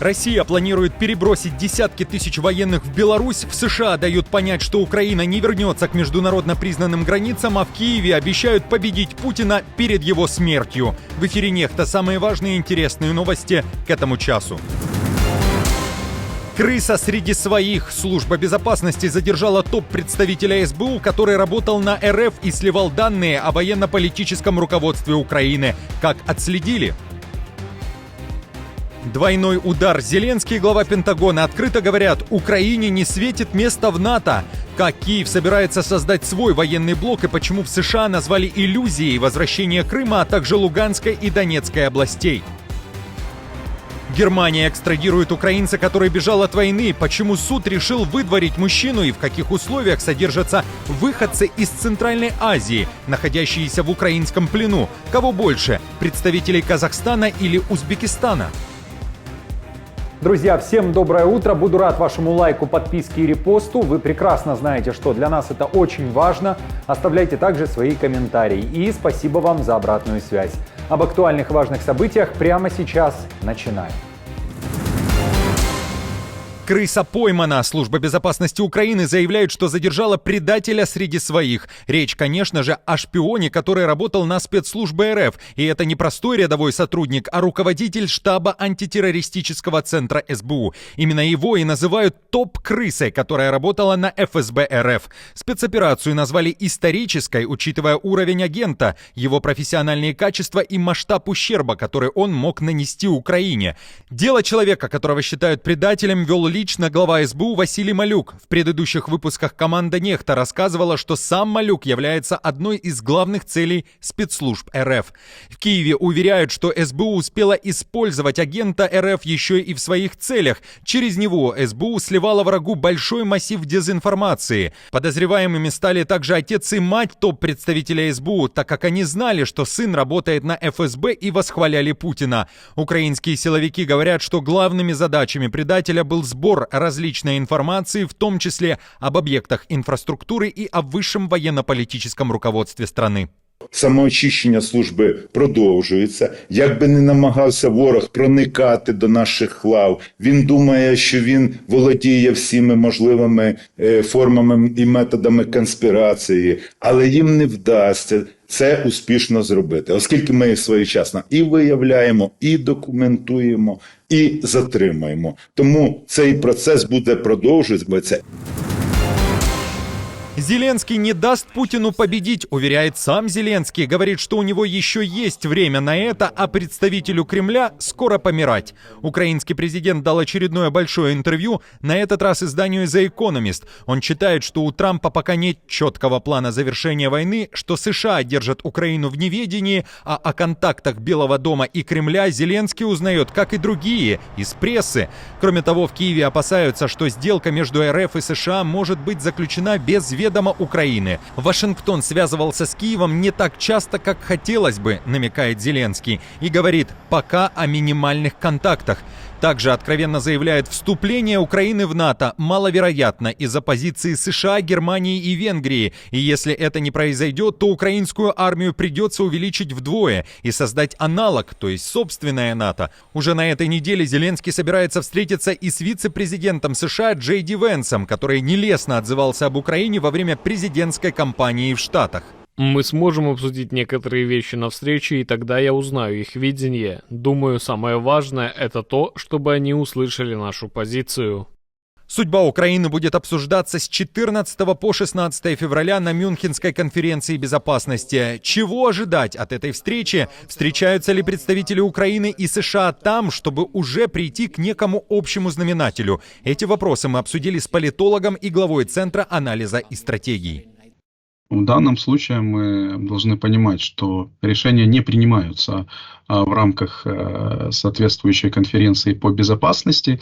Россия планирует перебросить десятки тысяч военных в Беларусь. В США дают понять, что Украина не вернется к международно признанным границам, а в Киеве обещают победить Путина перед его смертью. В эфире «Нехта» самые важные и интересные новости к этому часу. Крыса среди своих. Служба безопасности задержала топ-представителя СБУ, который работал на РФ и сливал данные о военно-политическом руководстве Украины. Как отследили? Двойной удар. Зеленский и глава Пентагона открыто говорят, Украине не светит место в НАТО. Как Киев собирается создать свой военный блок и почему в США назвали иллюзией возвращение Крыма, а также Луганской и Донецкой областей. Германия экстрадирует украинца, который бежал от войны. Почему суд решил выдворить мужчину и в каких условиях содержатся выходцы из Центральной Азии, находящиеся в украинском плену? Кого больше, представителей Казахстана или Узбекистана? Друзья, всем доброе утро. Буду рад вашему лайку, подписке и репосту. Вы прекрасно знаете, что для нас это очень важно. Оставляйте также свои комментарии. И спасибо вам за обратную связь. Об актуальных и важных событиях прямо сейчас начинаем. Крыса поймана. Служба безопасности Украины заявляет, что задержала предателя среди своих. Речь, конечно же, о шпионе, который работал на спецслужбы РФ. И это не простой рядовой сотрудник, а руководитель штаба антитеррористического центра СБУ. Именно его и называют топ-крысой, которая работала на ФСБ РФ. Спецоперацию назвали исторической, учитывая уровень агента, его профессиональные качества и масштаб ущерба, который он мог нанести Украине. Дело человека, которого считают предателем, вел лично глава СБУ Василий Малюк. В предыдущих выпусках команда «Нехта» рассказывала, что сам Малюк является одной из главных целей спецслужб РФ. В Киеве уверяют, что СБУ успела использовать агента РФ еще и в своих целях. Через него СБУ сливала врагу большой массив дезинформации. Подозреваемыми стали также отец и мать топ-представителя СБУ, так как они знали, что сын работает на ФСБ и восхваляли Путина. Украинские силовики говорят, что главными задачами предателя был сбор различной информации, в том числе об об'єктах інфраструктури і о вищому воєнно-політичному руководстві страни. Самоочищення служби продовжується. Як би не намагався ворог проникати до наших лав, він думає, що він володіє всіми можливими формами і методами конспірації, але їм не вдасться це успішно зробити, оскільки ми їх своєчасно і виявляємо, і документуємо, і затримуємо. Тому цей процес буде продовжуватися. Зеленский не даст Путину победить, уверяет сам Зеленский. Говорит, что у него еще есть время на это, а представителю Кремля скоро помирать. Украинский президент дал очередное большое интервью, на этот раз изданию The Economist. Он считает, что у Трампа пока нет четкого плана завершения войны, что США держат Украину в неведении, а о контактах Белого дома и Кремля Зеленский узнает, как и другие, из прессы. Кроме того, в Киеве опасаются, что сделка между РФ и США может быть заключена без ведома Украины. Вашингтон связывался с Киевом не так часто, как хотелось бы, намекает Зеленский, и говорит пока о минимальных контактах. Также откровенно заявляет, вступление Украины в НАТО маловероятно из-за позиции США, Германии и Венгрии. И если это не произойдет, то украинскую армию придется увеличить вдвое и создать аналог, то есть собственное НАТО. Уже на этой неделе Зеленский собирается встретиться и с вице-президентом США Джей Ди Венсом, который нелестно отзывался об Украине во время президентской кампании в Штатах. Мы сможем обсудить некоторые вещи на встрече, и тогда я узнаю их видение. Думаю, самое важное – это то, чтобы они услышали нашу позицию. Судьба Украины будет обсуждаться с 14 по 16 февраля на Мюнхенской конференции безопасности. Чего ожидать от этой встречи? Встречаются ли представители Украины и США там, чтобы уже прийти к некому общему знаменателю? Эти вопросы мы обсудили с политологом и главой Центра анализа и стратегий. В данном случае мы должны понимать, что решения не принимаются в рамках соответствующей конференции по безопасности,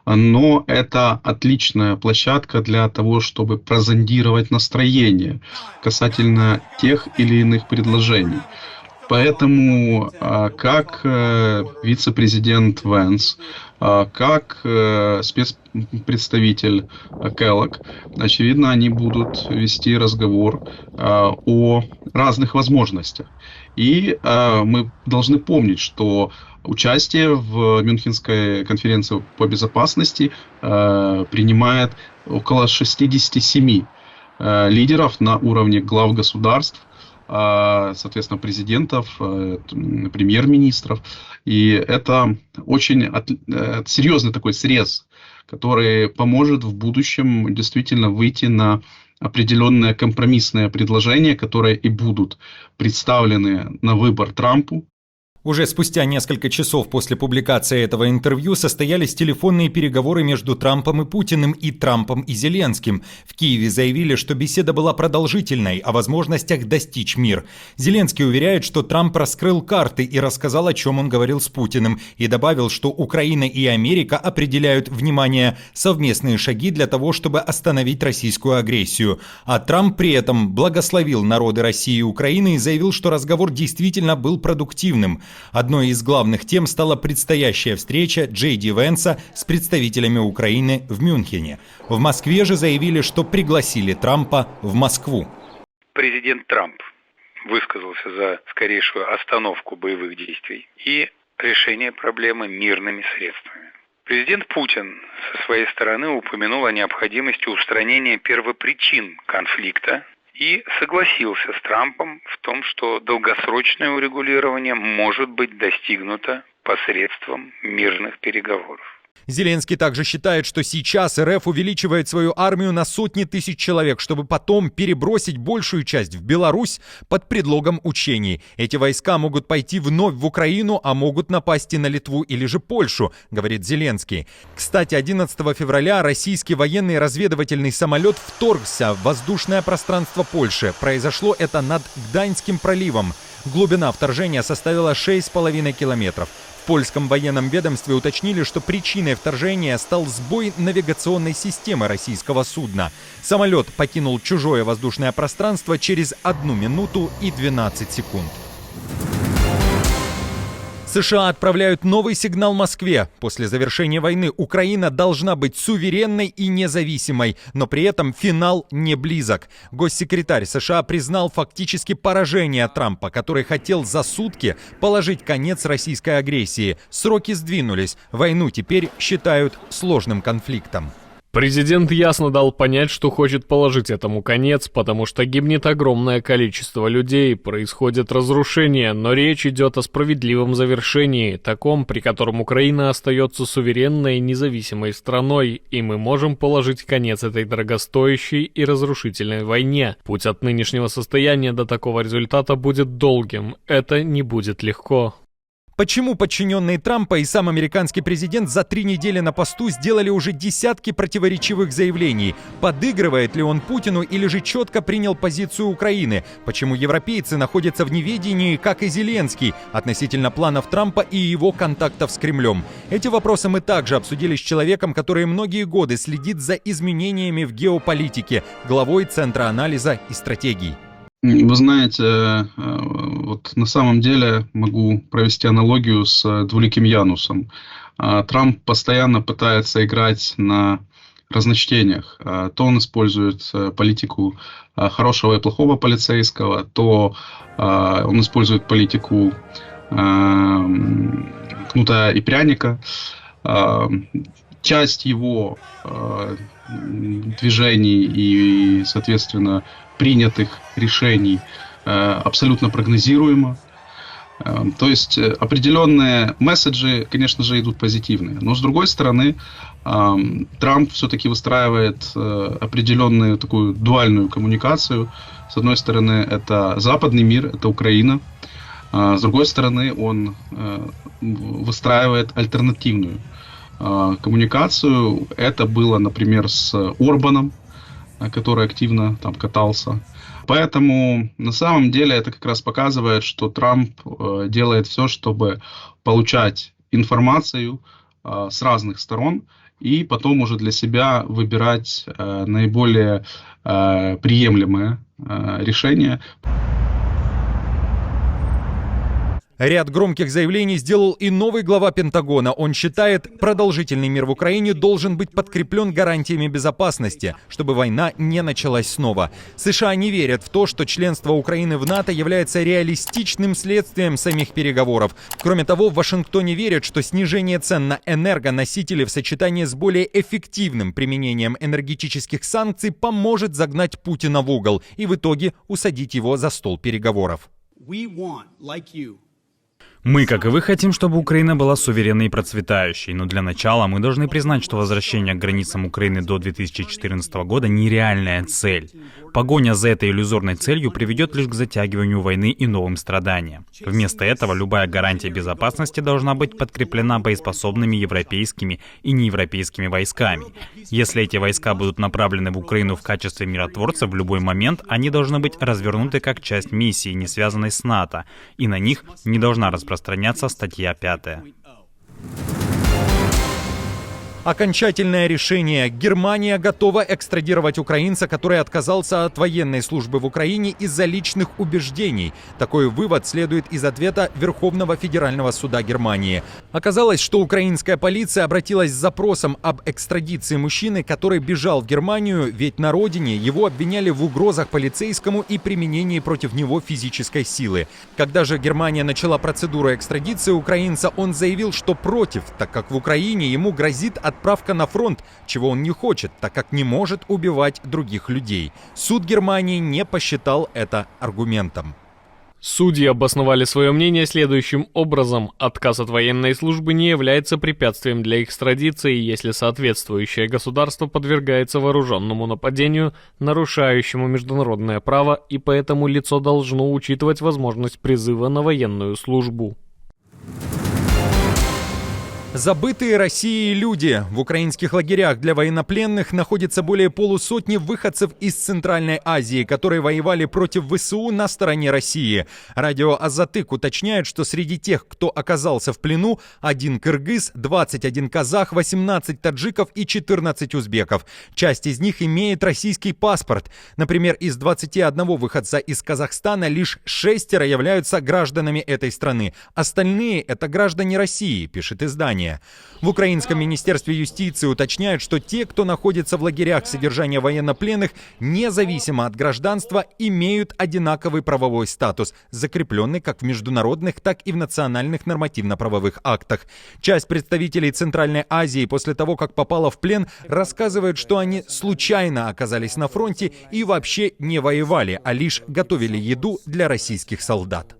но это отличная площадка для того, чтобы прозондировать настроение касательно тех или иных предложений. Поэтому как вице-президент Венс, как спецпредставитель Келлог. Очевидно, они будут вести разговор о разных возможностях. И мы должны помнить, что участие в Мюнхенской конференции по безопасности принимает около 67 лидеров на уровне глав государств, соответственно, президентов, премьер-министров. И это очень серьезный такой срез, который поможет в будущем действительно выйти на определенные компромиссные предложения, которые и будут представлены на выбор Трампу. Уже спустя несколько часов после публикации этого интервью состоялись телефонные переговоры между Трампом и Путиным и Трампом и Зеленским. В Киеве заявили, что беседа была продолжительной, о возможностях достичь мир. Зеленский уверяет, что Трамп раскрыл карты и рассказал, о чем он говорил с Путиным, и добавил, что Украина и Америка определяют, внимание, совместные шаги для того, чтобы остановить российскую агрессию. А Трамп при этом благословил народы России и Украины и заявил, что разговор действительно был продуктивным. Одной из главных тем стала предстоящая встреча Джей Ди Венса с представителями Украины в Мюнхене. В Москве же заявили, что пригласили Трампа в Москву. Президент Трамп высказался за скорейшую остановку боевых действий и решение проблемы мирными средствами. Президент Путин со своей стороны упомянул о необходимости устранения первопричин конфликта и согласился с Трампом в том, что долгосрочное урегулирование может быть достигнуто посредством мирных переговоров. Зеленский также считает, что сейчас РФ увеличивает свою армию на сотни тысяч человек, чтобы потом перебросить большую часть в Беларусь под предлогом учений. Эти войска могут пойти вновь в Украину, а могут напасть и на Литву или же Польшу, говорит Зеленский. Кстати, 11 февраля российский военный разведывательный самолет вторгся в воздушное пространство Польши. Произошло это над Гданьским проливом. Глубина вторжения составила 6,5 километров. В польском военном ведомстве уточнили, что причиной вторжения стал сбой навигационной системы российского судна. Самолет покинул чужое воздушное пространство через 1 минуту и 12 секунд. США отправляют новый сигнал Москве. После завершения войны Украина должна быть суверенной и независимой, но при этом финал не близок. Госсекретарь США признал фактически поражение Трампа, который хотел за сутки положить конец российской агрессии. Сроки сдвинулись. Войну теперь считают сложным конфликтом. Президент ясно дал понять, что хочет положить этому конец, потому что гибнет огромное количество людей, происходит разрушение, но речь идет о справедливом завершении, таком, при котором Украина остается суверенной и независимой страной, и мы можем положить конец этой дорогостоящей и разрушительной войне. Путь от нынешнего состояния до такого результата будет долгим, это не будет легко. Почему подчиненные Трампа и сам американский президент за 3 недели на посту сделали уже десятки противоречивых заявлений? Подыгрывает ли он Путину или же четко принял позицию Украины? Почему европейцы находятся в неведении, как и Зеленский, относительно планов Трампа и его контактов с Кремлем? Эти вопросы мы также обсудили с человеком, который многие годы следит за изменениями в геополитике, главой Центра анализа и стратегий. Вы знаете, вот на самом деле могу провести аналогию с двуликим Янусом. Трамп постоянно пытается играть на разночтениях. То он использует политику хорошего и плохого полицейского, то он использует политику кнута и пряника. Часть его движений и, соответственно, принятых решений абсолютно прогнозируемо. То есть определенные месседжи, конечно же, идут позитивные. Но с другой стороны, Трамп все-таки выстраивает определенную такую дуальную коммуникацию. С одной стороны, это западный мир, это Украина. С другой стороны, он выстраивает альтернативную коммуникацию. Это было, например, с Орбаном, который активно там катался. Поэтому на самом деле это как раз показывает, что Трамп делает все, чтобы получать информацию с разных сторон и потом уже для себя выбирать наиболее приемлемое решение. Ряд громких заявлений сделал и новый глава Пентагона. Он считает, продолжительный мир в Украине должен быть подкреплен гарантиями безопасности, чтобы война не началась снова. США не верят в то, что членство Украины в НАТО является реалистичным следствием самих переговоров. Кроме того, в Вашингтоне верят, что снижение цен на энергоносители в сочетании с более эффективным применением энергетических санкций поможет загнать Путина в угол и в итоге усадить его за стол переговоров. Мы, как и вы, хотим, чтобы Украина была суверенной и процветающей, но для начала мы должны признать, что возвращение к границам Украины до 2014 года нереальная цель. Погоня за этой иллюзорной целью приведет лишь к затягиванию войны и новым страданиям. Вместо этого любая гарантия безопасности должна быть подкреплена боеспособными европейскими и неевропейскими войсками. Если эти войска будут направлены в Украину в качестве миротворцев в любой момент, они должны быть развернуты как часть миссии, не связанной с НАТО, и на них не должна распространяться статья 5. Окончательное решение. Германия готова экстрадировать украинца, который отказался от военной службы в Украине из-за личных убеждений. Такой вывод следует из ответа Верховного федерального суда Германии. Оказалось, что украинская полиция обратилась с запросом об экстрадиции мужчины, который бежал в Германию, ведь на родине его обвиняли в угрозах полицейскому и применении против него физической силы. Когда же Германия начала процедуру экстрадиции украинца, он заявил, что против, так как в Украине ему грозит отправка на фронт, чего он не хочет, так как не может убивать других людей. Суд Германии не посчитал это аргументом. Судьи обосновали свое мнение следующим образом. Отказ от военной службы не является препятствием для экстрадиции, если соответствующее государство подвергается вооруженному нападению, нарушающему международное право, и поэтому лицо должно учитывать возможность призыва на военную службу. Забытые Россией люди. В украинских лагерях для военнопленных находится более полусотни выходцев из Центральной Азии, которые воевали против ВСУ на стороне России. Радио «Азатык» уточняет, что среди тех, кто оказался в плену, 1 кыргыз, 21 казах, 18 таджиков и 14 узбеков. Часть из них имеет российский паспорт. Например, из 21 выходца из Казахстана лишь 6 являются гражданами этой страны. Остальные — это граждане России, пишет издание. В Украинском министерстве юстиции уточняют, что те, кто находится в лагерях содержания военнопленных, независимо от гражданства, имеют одинаковый правовой статус, закрепленный как в международных, так и в национальных нормативно-правовых актах. Часть представителей Центральной Азии после того, как попала в плен, рассказывают, что они случайно оказались на фронте и вообще не воевали, а лишь готовили еду для российских солдат.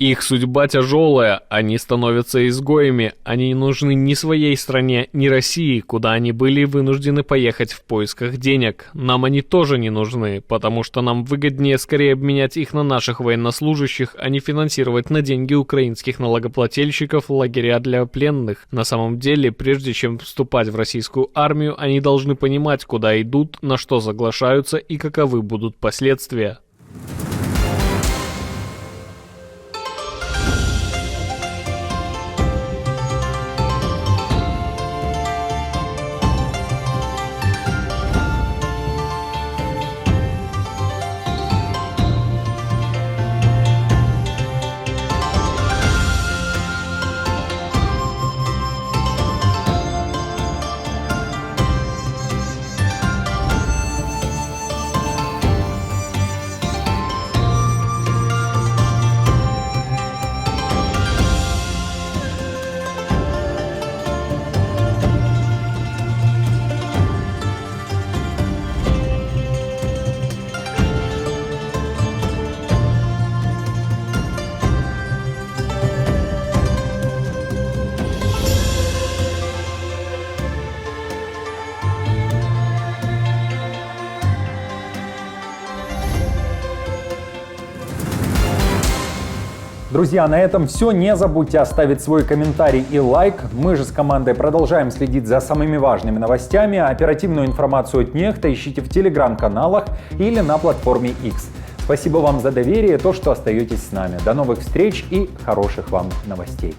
Их судьба тяжелая, они становятся изгоями, они не нужны ни своей стране, ни России, куда они были вынуждены поехать в поисках денег. Нам они тоже не нужны, потому что нам выгоднее скорее обменять их на наших военнослужащих, а не финансировать на деньги украинских налогоплательщиков лагеря для пленных. На самом деле, прежде чем вступать в российскую армию, они должны понимать, куда идут, на что соглашаются и каковы будут последствия. Друзья, на этом все. Не забудьте оставить свой комментарий и лайк. Мы же с командой продолжаем следить за самыми важными новостями. Оперативную информацию от Нехта ищите в телеграм-каналах или на платформе X. Спасибо вам за доверие и то, что остаетесь с нами. До новых встреч и хороших вам новостей.